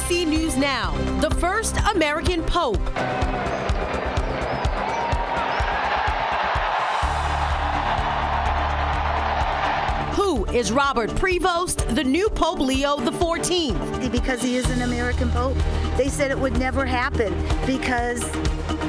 DC News Now, the first American Pope. Who is Robert Prevost, the new Pope Leo XIV? Because he is an American Pope. They said it would never happen because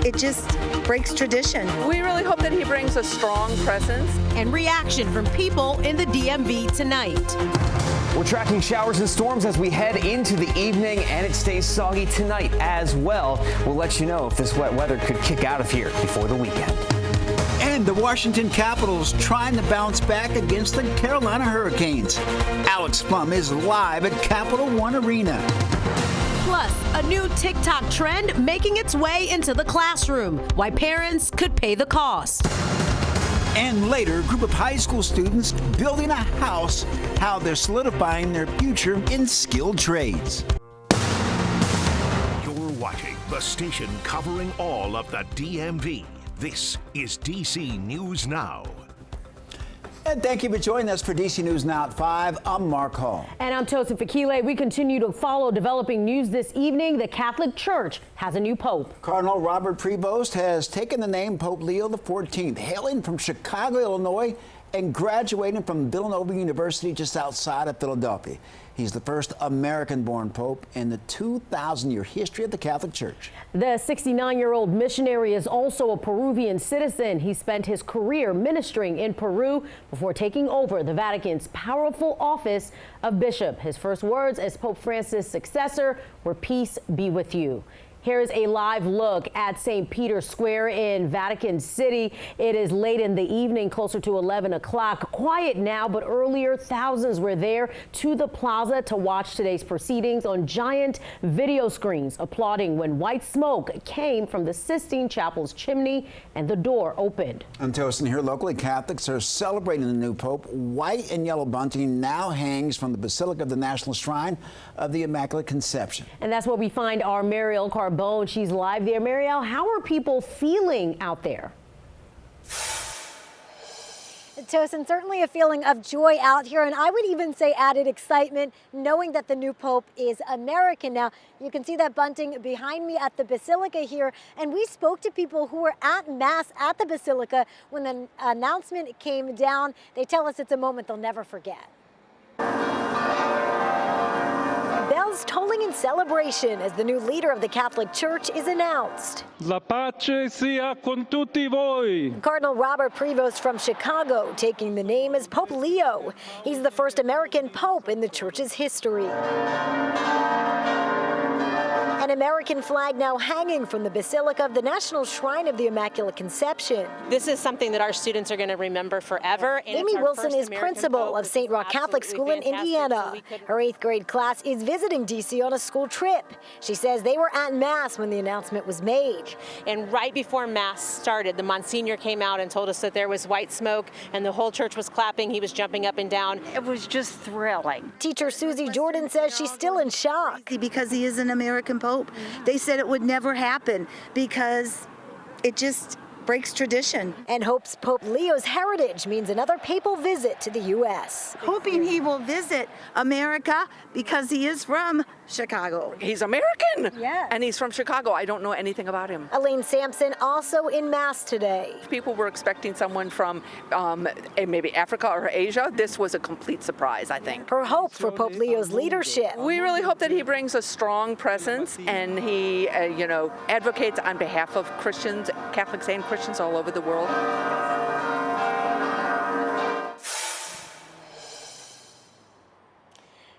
it just breaks tradition. We really hope that he brings a strong presence. And reaction from people in the DMV tonight. We're tracking showers and storms as we head into the evening, and it stays soggy tonight as well. We'll let you know if this wet weather could kick out of here before the weekend. And the Washington Capitals trying to bounce back against the Carolina Hurricanes. Alex Plum is live at Capital One Arena. Plus, a new TikTok trend making its way into the classroom. Why parents could pay the cost. And later, a group of high school students building a house, how they're solidifying their future in skilled trades. You're watching the station covering all of the DMV. This is DC News Now. And thank you for joining us for DC News Now at 5. I'm Mark Hall. And I'm Tosin Fakile. We continue to follow developing news this evening. The Catholic Church has a new pope. Cardinal Robert Prevost has taken the name Pope Leo XIV, hailing from Chicago, Illinois, and graduating from Villanova University just outside of Philadelphia. He's the first American-born pope in the 2,000-year history of the Catholic Church. The 69-year-old missionary is also a Peruvian citizen. He spent his career ministering in Peru before taking over the Vatican's powerful office of bishop. His first words as Pope Francis' successor were, "Peace be with you." Here's a live look at St. Peter's Square in Vatican City. It is late in the evening, closer to 11 o'clock. Quiet now, but earlier thousands were there to the plaza to watch today's proceedings on giant video screens, applauding when white smoke came from the Sistine Chapel's chimney and the door opened. And Tosin, here locally, Catholics are celebrating the new pope. White and yellow bunting now hangs from the Basilica of the National Shrine of the Immaculate Conception. And that's where we find our Mariel Carbone. She's live there. Mariel, how are people feeling out there? Tosin, certainly a feeling of joy out here, and I would even say added excitement knowing that the new pope is American. Now, you can see that bunting behind me at the Basilica here, and we spoke to people who were at Mass at the Basilica when the announcement came down. They tell us it's a moment they'll never forget. Bells tolling in celebration as the new leader of the Catholic Church is announced. La pace sia con tutti voi. Cardinal Robert Prevost from Chicago taking the name as Pope Leo. He's the first American pope in the church's history. An American flag now hanging from the Basilica of the National Shrine of the Immaculate Conception. This is something that our students are going to remember forever. Amy Wilson is principal of St. Roch Catholic School in Indiana. Her 8th grade class is visiting D.C. on a school trip. She says they were at Mass when the announcement was made. And right before Mass started, the Monsignor came out and told us that there was white smoke and the whole church was clapping. He was jumping up and down. It was just thrilling. Teacher Susie Jordan says she's still in shock. Because he is an American Pope. They said it would never happen because it just breaks tradition. And hopes Pope Leo's heritage means another papal visit to the U.S. Hoping he will visit America because he is from Chicago. He's American. Yes. And he's from Chicago. I don't know anything about him. Elaine Sampson also in Mass today. People were expecting someone from maybe Africa or Asia. This was a complete surprise, I think. Her hope for Pope Leo's leadership. We really hope that he brings a strong presence and he, advocates on behalf of Christians, Catholics and Christians all over the world.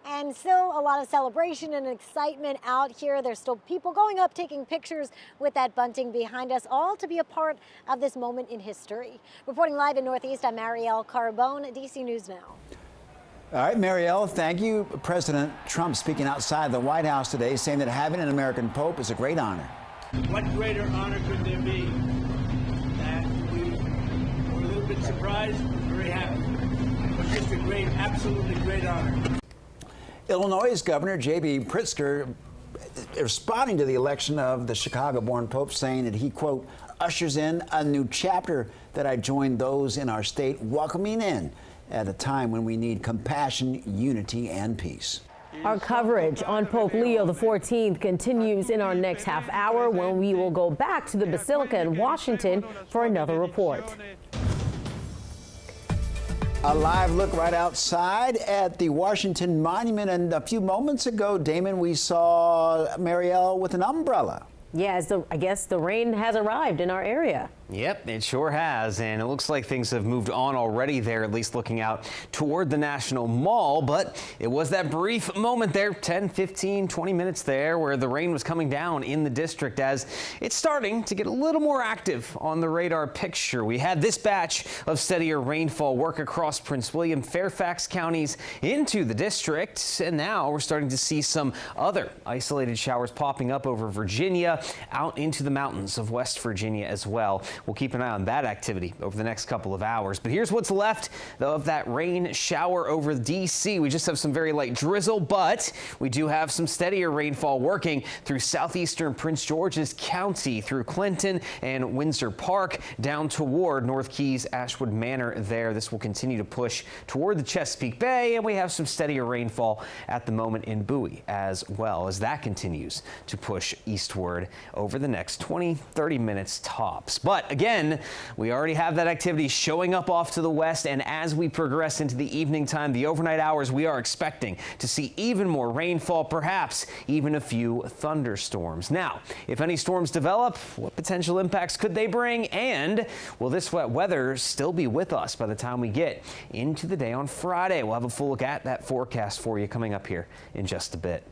And still a lot of celebration and excitement out here. There's still people going up, taking pictures with that bunting behind us, all to be a part of this moment in history. Reporting live in Northeast, I'm Mariel Carbone, DC News Now. All right, Mariel, thank you. President Trump speaking outside the White House today, saying that having an American Pope is a great honor. What greater honor could there be? And we were a little bit surprised, very happy. It was just a great, absolutely great honor. Illinois Governor J.B. Pritzker responding to the election of the Chicago-born Pope, saying that he, quote, ushers in a new chapter that I join those in our state welcoming in at a time when we need compassion, unity, and peace. Our coverage on Pope Leo XIV continues in our next half hour when we will go back to the Basilica in Washington for another report. A live look right outside at the Washington Monument, and a few moments ago, Damon, we saw Marielle with an umbrella. Yeah, I guess the rain has arrived in our area. Yep, it sure has, and it looks like things have moved on already there, at least looking out toward the National Mall, but it was that brief moment there, 10, 15, 20 minutes there, where the rain was coming down in the district as it's starting to get a little more active on the radar picture. We had this batch of steadier rainfall work across Prince William, Fairfax counties into the district, and now we're starting to see some other isolated showers popping up over Virginia, out into the mountains of West Virginia as well. We'll keep an eye on that activity over the next couple of hours. But here's what's left of that rain shower over D.C. We just have some very light drizzle, but we do have some steadier rainfall working through southeastern Prince George's County, through Clinton and Windsor Park, down toward North Keys, Ashwood Manor there. This will continue to push toward the Chesapeake Bay, and we have some steadier rainfall at the moment in Bowie as well, as that continues to push eastward over the next 20, 30 minutes tops. But again, we already have that activity showing up off to the west, and as we progress into the evening time, the overnight hours, we are expecting to see even more rainfall, perhaps even a few thunderstorms. Now, if any storms develop, what potential impacts could they bring? And will this wet weather still be with us by the time we get into the day on Friday? We'll have a full look at that forecast for you coming up here in just a bit.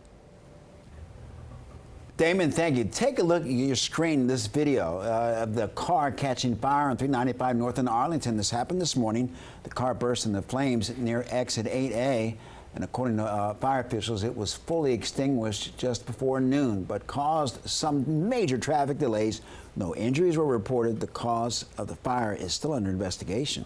Damon, thank you. Take a look at your screen, this video of the car catching fire on 395 North in Arlington. This happened this morning. The car burst into flames near exit 8A. And according to fire officials, it was fully extinguished just before noon, but caused some major traffic delays. No injuries were reported. The cause of the fire is still under investigation.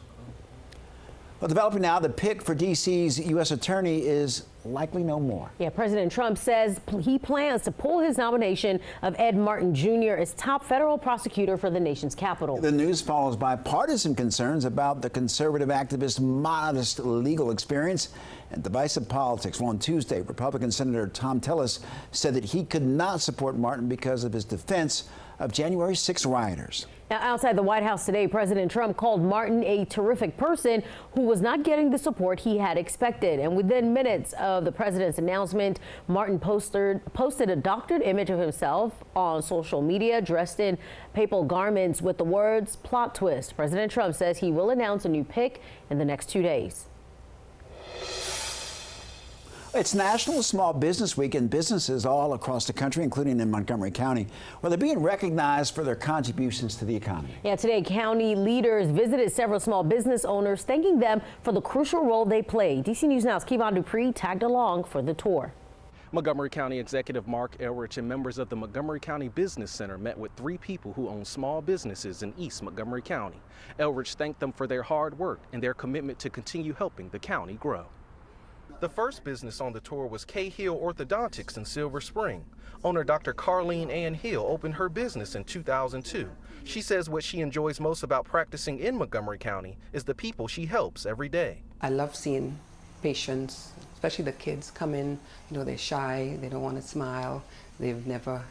Well, developing now, the pick for D.C.'s U.S. attorney is likely no more. Yeah, President Trump says he plans to pull his nomination of Ed Martin Jr. as top federal prosecutor for the nation's capital. The news follows bipartisan concerns about the conservative activist's modest legal experience and divisive politics. Well, on Tuesday, Republican Senator Thom Tillis said that he could not support Martin because of his defense of January 6 rioters. Now, outside the White House today, President Trump called Martin a terrific person who was not getting the support he had expected. And within minutes of the president's announcement, Martin posted a doctored image of himself on social media dressed in papal garments with the words "plot twist." President Trump says he will announce a new pick in the next 2 days. It's National Small Business Week, and businesses all across the country, including in Montgomery County, well, they're being recognized for their contributions to the economy. Yeah, today county leaders visited several small business owners, thanking them for the crucial role they play. DC News Now's Kevon Dupree tagged along for the tour. Montgomery County Executive Mark Elrich and members of the Montgomery County Business Center met with 3 people who own small businesses in East Montgomery County. Elrich thanked them for their hard work and their commitment to continue helping the county grow. The first business on the tour was K Hill Orthodontics in Silver Spring. Owner Dr. Carlene Ann Hill opened her business in 2002. She says what she enjoys most about practicing in Montgomery County is the people she helps every day. I love seeing patients, especially the kids, come in. You know, they're shy, they don't want to smile, they've never,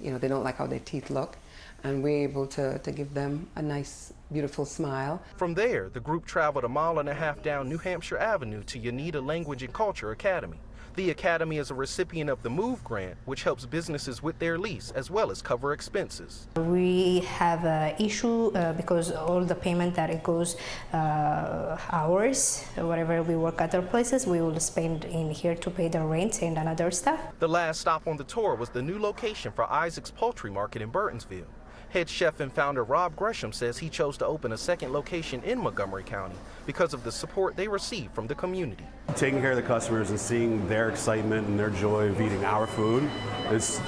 they don't like how their teeth look. And we're able to give them a nice, beautiful smile. From there, the group traveled 1.5 miles down New Hampshire Avenue to Uneeda Language and Culture Academy. The academy is a recipient of the MOVE grant, which helps businesses with their lease as well as cover expenses. We have an issue because all the payment that it goes hours, whatever we work at other places, we will spend in here to pay the rent and another stuff. The last stop on the tour was the new location for Isaac's Poultry Market in Burtonsville. Head chef and founder Rob Gresham says he chose to open a second location in Montgomery County because of the support they receive from the community. Taking care of the customers and seeing their excitement and their joy of eating our food, it's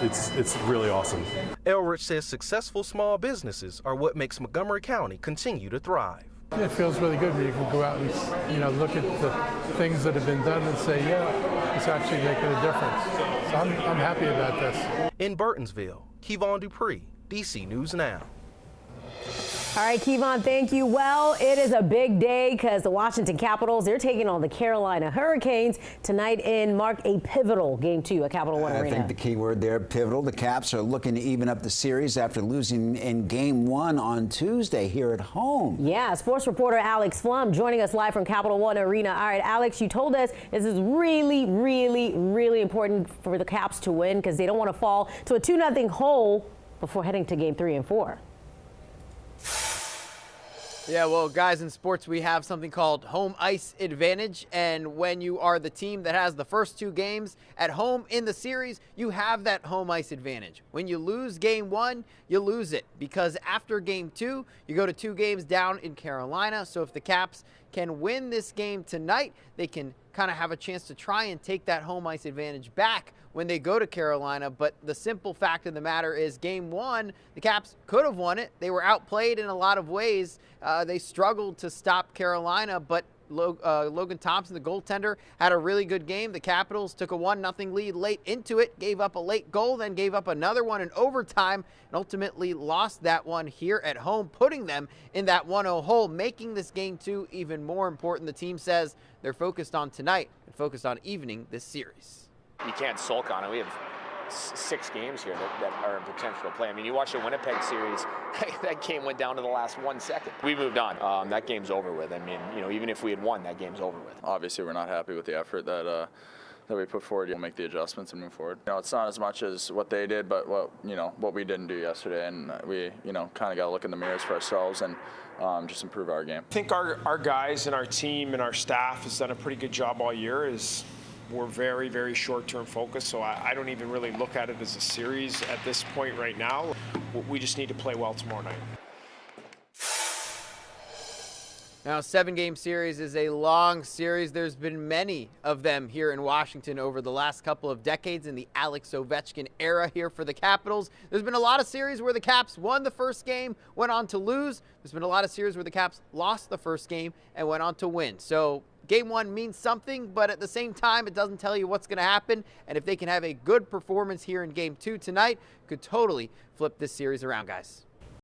really awesome. Elrich says successful small businesses are what makes Montgomery County continue to thrive. It feels really good when you can go out and look at the things that have been done and say, yeah, it's actually making a difference. So I'm happy about this. In Burtonsville, Kevon Dupree, DC News Now. All right, Kevon, thank you. Well, it is a big day because the Washington Capitals, they're taking on the Carolina Hurricanes tonight and mark a pivotal Game 2 at Capital One Arena. I think the key word there, pivotal. The Caps are looking to even up the series after losing in Game 1 on Tuesday here at home. Yeah, sports reporter Alex Flum joining us live from Capital One Arena. All right, Alex, you told us this is really, really, really important for the Caps to win because they don't want to fall to a 2-0 hole before heading to Game 3 and 4. Yeah, well, guys, in sports, we have something called home ice advantage. And when you are the team that has the first 2 games at home in the series, you have that home ice advantage. When you lose Game 1, you lose it because after Game 2, you go to 2 games down in Carolina. So if the Caps can win this game tonight, they can kind of have a chance to try and take that home ice advantage back when they go to Carolina. But the simple fact of the matter is Game 1, the Caps could have won it. They were outplayed in a lot of ways. They struggled to stop Carolina, but Logan Thompson, the goaltender, had a really good game. The Capitals took a 1-0 lead late into it, gave up a late goal, then gave up another one in overtime, and ultimately lost that one here at home, putting them in that 1-0 hole, making this Game 2 even more important. The team says they're focused on tonight and focused on evening this series. You can't sulk on it. We have 6 games here that are in potential play. I mean, you watch the Winnipeg series, that game went down to the last 1 second. We moved on. That game's over with. I mean, even if we had won, that game's over with. Obviously, we're not happy with the effort that we put forward. We'll make the adjustments and move forward. It's not as much as what they did, but what we didn't do yesterday, and we kind of got to look in the mirrors for ourselves and just improve our game. I think our guys and our team and our staff has done a pretty good job all year. We're very, very short-term focused, so I don't even really look at it as a series at this point right now. We just need to play well tomorrow night. Now, a 7-game series is a long series. There's been many of them here in Washington over the last couple of decades in the Alex Ovechkin era here for the Capitals. There's been a lot of series where the Caps won the first game, went on to lose. There's been a lot of series where the Caps lost the first game and went on to win. So Game 1 means something, but at the same time, it doesn't tell you what's going to happen. And if they can have a good performance here in Game 2 tonight, could totally flip this series around, guys.